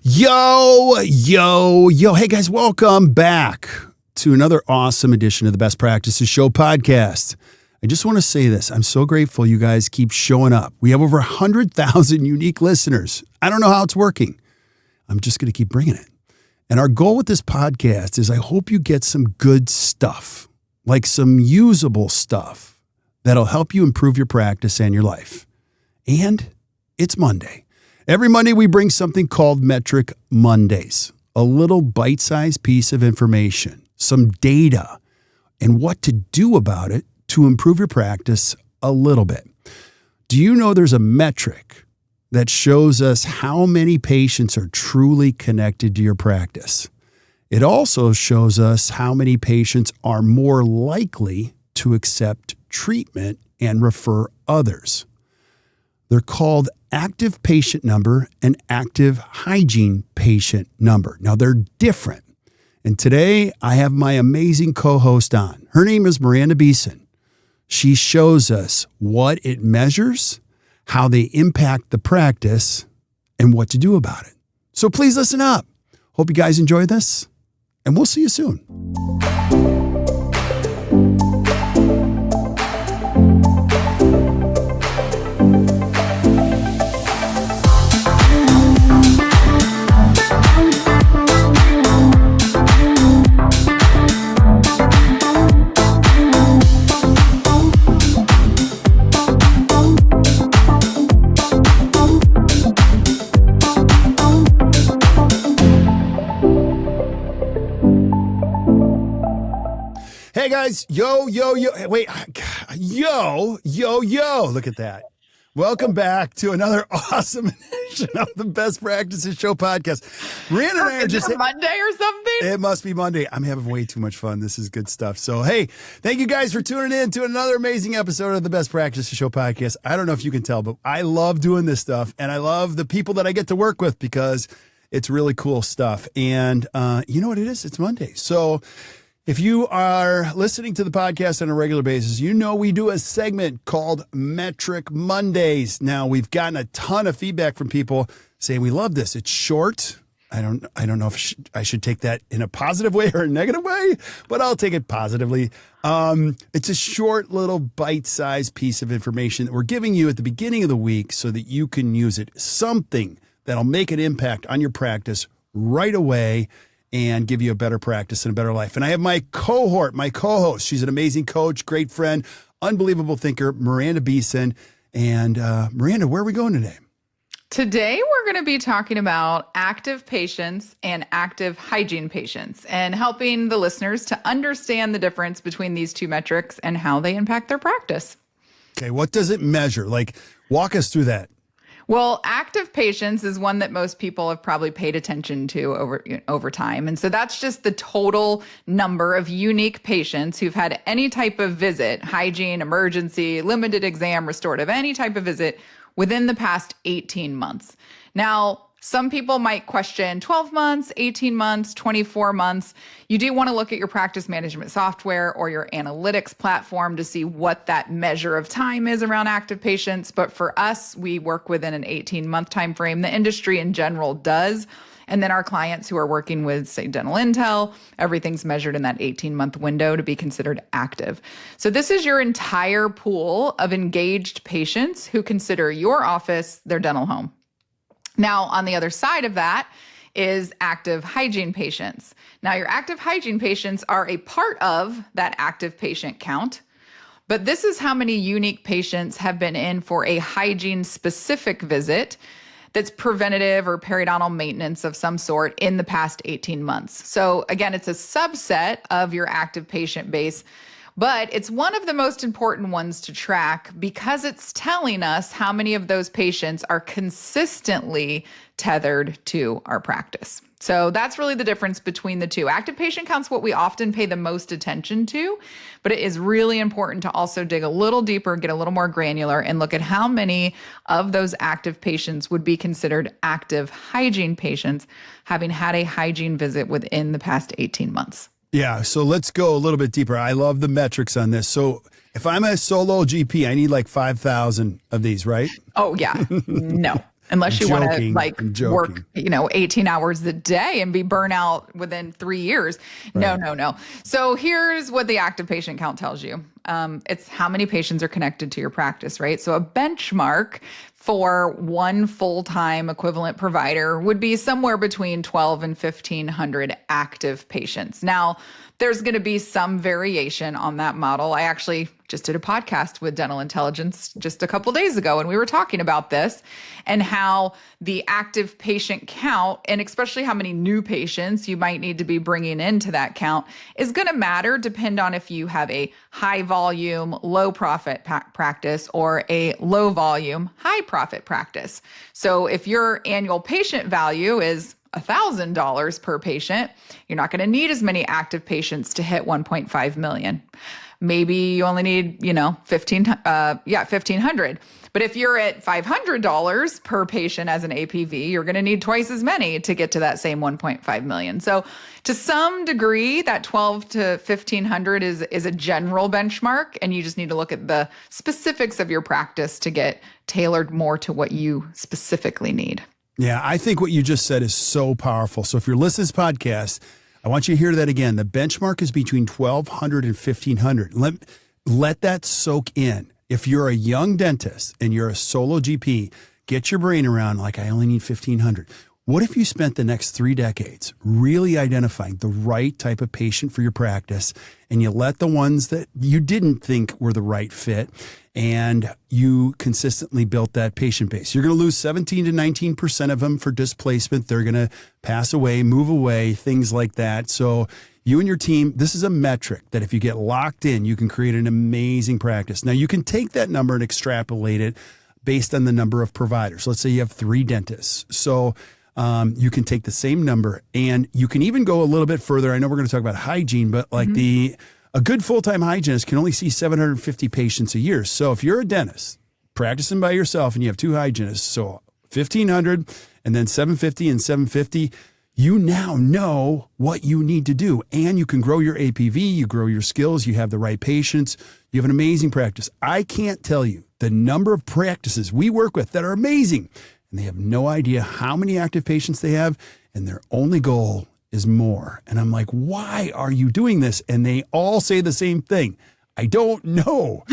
Yo. Hey, guys, welcome back to another awesome edition of the Best Practices Show podcast. I just want to say this. I'm so grateful you guys keep showing up. We have over 100,000 unique listeners. I don't know how it's working. I'm just going to keep bringing it. And our goal with this podcast is I hope you get some good stuff, like some usable stuff that'll help you improve your practice and your life. And it's Monday. Every Monday, we bring something called Metric Mondays, a little bite-sized piece of information, some data, and what to do about it to improve your practice a little bit. Do you know there's a metric that shows us how many patients are truly connected to your practice? It also shows us how many patients are more likely to accept treatment and refer others. They're called active patient number and active hygiene patient number. Now, they're different. And today, I have my amazing co-host on. Her name is Miranda Beeson. She shows us what it measures, how they impact the practice, and what to do about it. So please listen up. Hope you guys enjoy this, and we'll see you soon. Hey guys, yo. Wait, yo. Look at that. Welcome back to another awesome edition of the Best Practices Show podcast. Miranda and I are just Monday or something. It must be Monday. I'm having way too much fun. This is good stuff. So, hey, thank you guys for tuning in to another amazing episode of the Best Practices Show podcast. I don't know if you can tell, but I love doing this stuff, and I love the people that I get to work with because it's really cool stuff. And you know what it is? It's Monday. So if you are listening to the podcast on a regular basis, you know we do a segment called Metric Mondays. Now, we've gotten a ton of feedback from people saying we love this. It's short. I don't know if I should take that in a positive way or a negative way, but I'll take it positively. It's a short little bite-sized piece of information that we're giving you at the beginning of the week so that you can use it. Something that'll make an impact on your practice right away and give you a better practice and a better life. And I have my co-host. She's an amazing coach, great friend, unbelievable thinker, Miranda Beeson. And Miranda, where are we going today? Today, we're going to be talking about active patients and active hygiene patients and helping the listeners to understand the difference between these two metrics and how they impact their practice. Okay, what does it measure? Like, walk us through that. Well, active patients is one that most people have probably paid attention to over time. And so that's just the total number of unique patients who've had any type of visit, hygiene, emergency, limited exam, restorative, any type of visit within the past 18 months. Now, some people might question 12 months, 18 months, 24 months. You do want to look at your practice management software or your analytics platform to see what that measure of time is around active patients. But for us, we work within an 18-month time frame. The industry in general does. And then our clients who are working with, say, dental intel, everything's measured in that 18-month window to be considered active. So this is your entire pool of engaged patients who consider your office their dental home. Now, on the other side of that is active hygiene patients. Now, your active hygiene patients are a part of that active patient count, but this is how many unique patients have been in for a hygiene-specific visit that's preventative or periodontal maintenance of some sort in the past 18 months. So again, it's a subset of your active patient base, but it's one of the most important ones to track because it's telling us how many of those patients are consistently tethered to our practice. So that's really the difference between the two. Active patient count's what we often pay the most attention to, but it is really important to also dig a little deeper, get a little more granular, and look at how many of those active patients would be considered active hygiene patients having had a hygiene visit within the past 18 months. Yeah, so let's go a little bit deeper. I love the metrics on this. So if I'm a solo GP, I need like 5,000 of these, right? Oh, yeah. No. Unless you want to like I'm work, joking. 18 hours a day and be burnout within 3 years. No, Right. no, no. So here's what the active patient count tells you. It's how many patients are connected to your practice, right? So a benchmark for one full-time equivalent provider would be somewhere between 12 and 1,500 active patients. Now, there's going to be some variation on that model. I actually just did a podcast with Dental Intelligence just a couple days ago, and we were talking about this and how the active patient count, and especially how many new patients you might need to be bringing into that count, is going to matter, depend on if you have a high volume, low profit practice or a low volume, high profit practice. So if your annual patient value is $1,000 per patient, you're not going to need as many active patients to hit 1.5 million. Maybe you only need, 1,500. But if you're at $500 per patient as an APV, you're going to need twice as many to get to that same 1.5 million. So to some degree, that 12 to 1,500 is a general benchmark, and you just need to look at the specifics of your practice to get tailored more to what you specifically need. Yeah, I think what you just said is so powerful. So if you're listening to this podcast, I want you to hear that again. The benchmark is between 1,200 and 1,500. Let that soak in. If you're a young dentist and you're a solo GP, get your brain around like, I only need 1,500. What if you spent the next 3 decades really identifying the right type of patient for your practice, and you let the ones that you didn't think were the right fit, and you consistently built that patient base? You're going to lose 17 to 19% of them for displacement. They're going to pass away, move away, things like that. So you and your team, this is a metric that if you get locked in, you can create an amazing practice. Now, you can take that number and extrapolate it based on the number of providers. Let's say you have 3 dentists. So you can take the same number, and you can even go a little bit further. I know we're going to talk about hygiene, but like a good full-time hygienist can only see 750 patients a year. So if you're a dentist practicing by yourself and you have 2 hygienists, so 1,500 and then 750 and 750, you now know what you need to do, and you can grow your APV, you grow your skills, you have the right patients, you have an amazing practice. I can't tell you the number of practices we work with that are amazing, and they have no idea how many active patients they have, and their only goal is more. And I'm like, why are you doing this? And they all say the same thing. I don't know.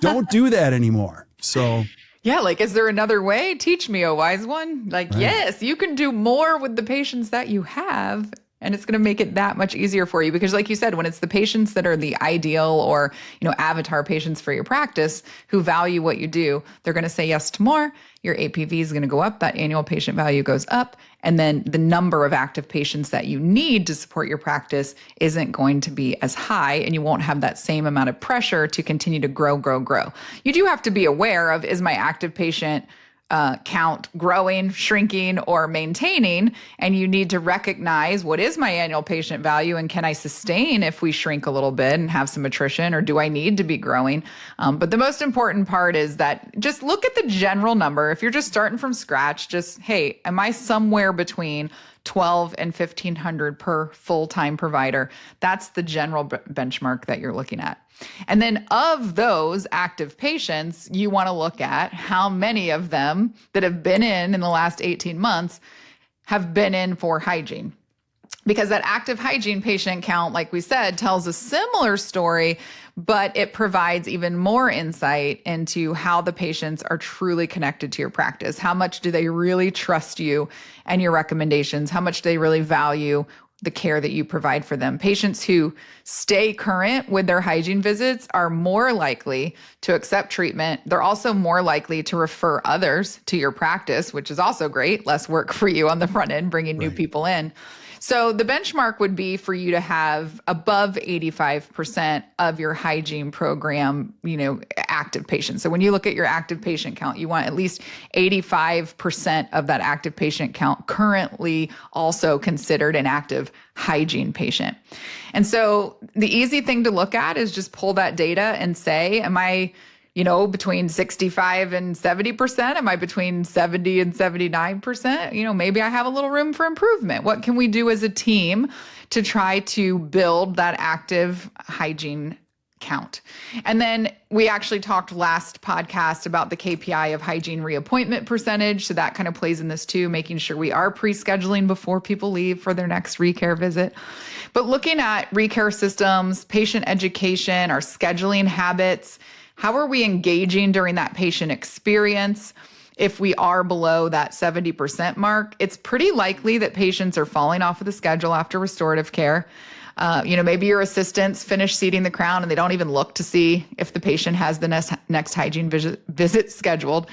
Don't do that anymore. So yeah, like, is there another way? Teach me, a wise one. Like, right. Yes, you can do more with the patients that you have, and it's going to make it that much easier for you. Because like you said, when it's the patients that are the ideal or, avatar patients for your practice who value what you do, they're going to say yes to more. Your APV is going to go up. That annual patient value goes up. And then the number of active patients that you need to support your practice isn't going to be as high, and you won't have that same amount of pressure to continue to grow. You do have to be aware of, is my active patient count growing, shrinking, or maintaining? And you need to recognize, what is my annual patient value, and can I sustain if we shrink a little bit and have some attrition, or do I need to be growing? But the most important part is that just look at the general number. If you're just starting from scratch, just, hey, am I somewhere between 12 and 1,500 per full-time provider? That's the general benchmark that you're looking at. And then of those active patients, you want to look at how many of them that have been in the last 18 months have been in for hygiene. Because that active hygiene patient count, like we said, tells a similar story, but it provides even more insight into how the patients are truly connected to your practice. How much do they really trust you and your recommendations? How much do they really value the care that you provide for them? Patients who stay current with their hygiene visits are more likely to accept treatment. They're also more likely to refer others to your practice, which is also great. Less work for you on the front end, bringing new people in. So the benchmark would be for you to have above 85% of your hygiene program, active patients. So when you look at your active patient count, you want at least 85% of that active patient count currently also considered an active hygiene patient. And so the easy thing to look at is just pull that data and say, am I between 65 and 70%? Am I between 70 and 79%? Maybe I have a little room for improvement. What can we do as a team to try to build that active hygiene count. And then we actually talked last podcast about the KPI of hygiene reappointment percentage. So that kind of plays in this too, making sure we are pre-scheduling before people leave for their next recare visit. But looking at recare systems, patient education, our scheduling habits, how are we engaging during that patient experience? If we are below that 70% mark, it's pretty likely that patients are falling off of the schedule after restorative care. Maybe your assistants finish seating the crown and they don't even look to see if the patient has the next hygiene visit scheduled.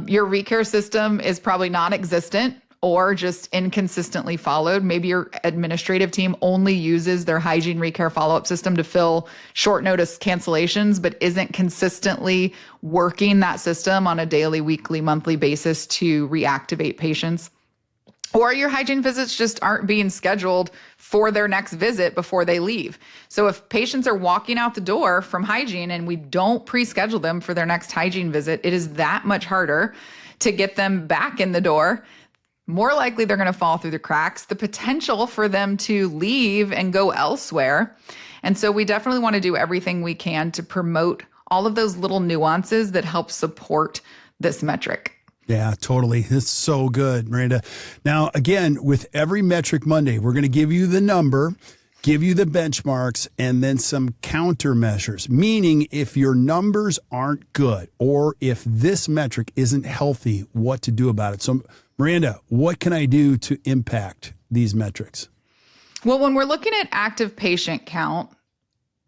Your recare system is probably non-existent or just inconsistently followed. Maybe your administrative team only uses their hygiene recare follow-up system to fill short notice cancellations, but isn't consistently working that system on a daily, weekly, monthly basis to reactivate patients. Or your hygiene visits just aren't being scheduled for their next visit before they leave. So if patients are walking out the door from hygiene and we don't pre-schedule them for their next hygiene visit, it is that much harder to get them back in the door. More likely they're going to fall through the cracks, the potential for them to leave and go elsewhere. And so we definitely want to do everything we can to promote all of those little nuances that help support this metric. Yeah, totally. It's so good, Miranda. Now, again, with every Metric Monday, we're going to give you the number, give you the benchmarks, and then some countermeasures, meaning if your numbers aren't good or if this metric isn't healthy, what to do about it. So, Miranda, what can I do to impact these metrics? Well, when we're looking at active patient count,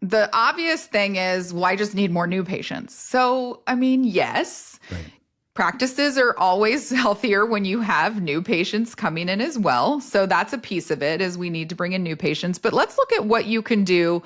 the obvious thing is, well, I just need more new patients. So, yes. Right. Practices are always healthier when you have new patients coming in as well. So that's a piece of it, is we need to bring in new patients. But let's look at what you can do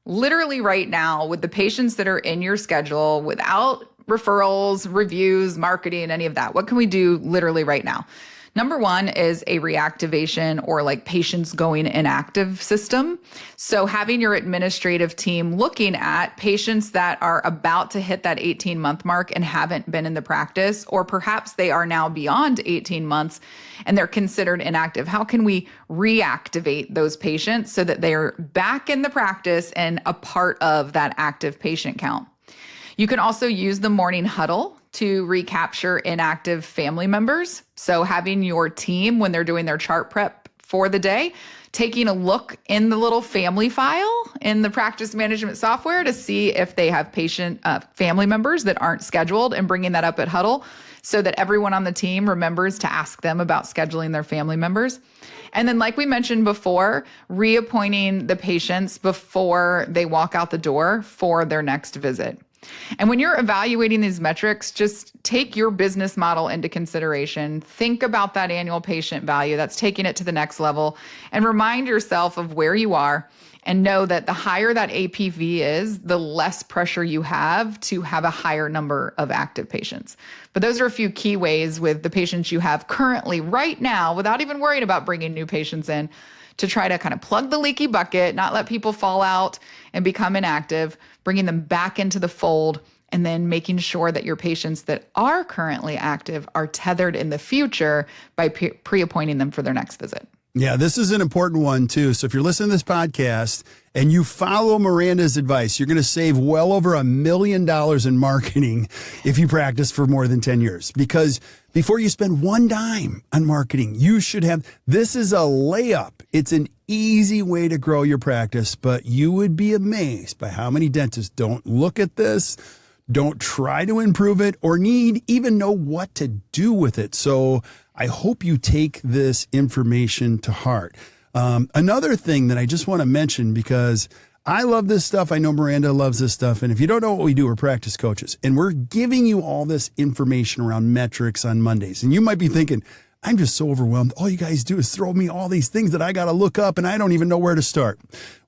literally right now with the patients that are in your schedule without referrals, reviews, marketing, any of that. What can we do literally right now? Number one is a reactivation or like patients going inactive system. So having your administrative team looking at patients that are about to hit that 18-month mark and haven't been in the practice, or perhaps they are now beyond 18 months and they're considered inactive. How can we reactivate those patients so that they're back in the practice and a part of that active patient count? You can also use the morning huddle to recapture inactive family members. So having your team, when they're doing their chart prep for the day, taking a look in the little family file in the practice management software to see if they have family members that aren't scheduled, and bringing that up at huddle so that everyone on the team remembers to ask them about scheduling their family members. And then, like we mentioned before, reappointing the patients before they walk out the door for their next visit. And when you're evaluating these metrics, just take your business model into consideration. Think about that annual patient value. That's taking it to the next level. And remind yourself of where you are, and know that the higher that APV is, the less pressure you have to have a higher number of active patients. But those are a few key ways with the patients you have currently right now, without even worrying about bringing new patients in, to try to kind of plug the leaky bucket, not let people fall out and become inactive, bringing them back into the fold, and then making sure that your patients that are currently active are tethered in the future by pre-appointing them for their next visit. Yeah, this is an important one too. So if you're listening to this podcast and you follow Miranda's advice, you're going to save well over $1 million in marketing if you practice for more than 10 years. Because before you spend one dime on marketing, you should have, this is a layup. It's an easy way to grow your practice, but you would be amazed by how many dentists don't look at this, don't try to improve it, or even know what to do with it. So I hope you take this information to heart. Another thing that I just want to mention, because I love this stuff. I know Miranda loves this stuff. And if you don't know what we do, we're practice coaches. And we're giving you all this information around metrics on Mondays. And you might be thinking, I'm just so overwhelmed. All you guys do is throw me all these things that I got to look up and I don't even know where to start.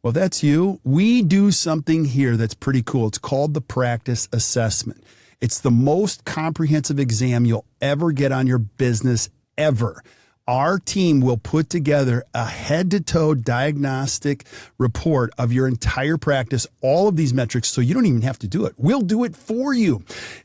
Well, that's you. We do something here that's pretty cool. It's called the practice assessment. It's the most comprehensive exam you'll ever get on your business ever. Our team will put together a head-to-toe diagnostic report of your entire practice, all of these metrics, so you don't even have to do it. We'll do it for you.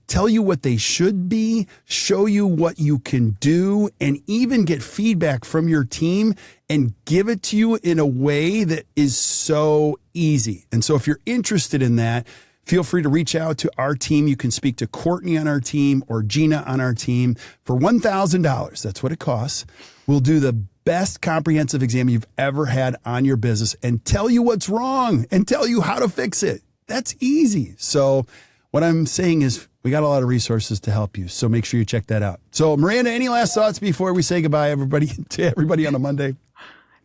Tell you what they should be, show you what you can do, and even get feedback from your team and give it to you in a way that is so easy. And so if you're interested in that, feel free to reach out to our team. You can speak to Courtney on our team or Gina on our team for $1,000. That's what it costs. We'll do the best comprehensive exam you've ever had on your business and tell you what's wrong and tell you how to fix it. That's easy. So what I'm saying is we got a lot of resources to help you. So make sure you check that out. So Miranda, any last thoughts before we say goodbye, everybody, to everybody on a Monday?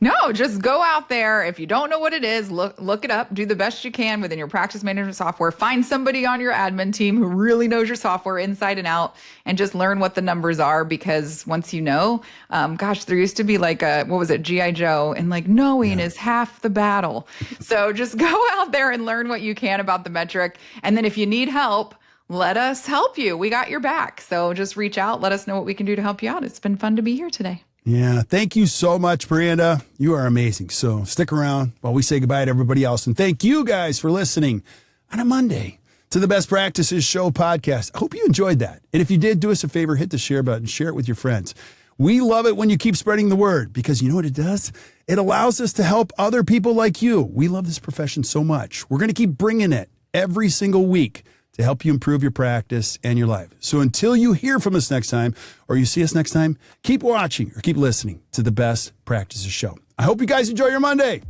No, just go out there. If you don't know what it is, look it up. Do the best you can within your practice management software. Find somebody on your admin team who really knows your software inside and out, and just learn what the numbers are. Because once you know, there used to be like G.I. Joe, and like knowing is half the battle. So just go out there and learn what you can about the metric. And then if you need help, let us help you. We got your back. So just reach out. Let us know what we can do to help you out. It's been fun to be here today. Yeah, thank you so much, Miranda. You are amazing. So stick around while we say goodbye to everybody else. And thank you guys for listening on a Monday to the Best Practices Show podcast. I hope you enjoyed that. And if you did, do us a favor, hit the share button, share it with your friends. We love it when you keep spreading the word, because you know what it does? It allows us to help other people like you. We love this profession so much. We're going to keep bringing it every single week to help you improve your practice and your life. So until you hear from us next time, or you see us next time, keep watching or keep listening to the Best Practices Show. I hope you guys enjoy your Monday.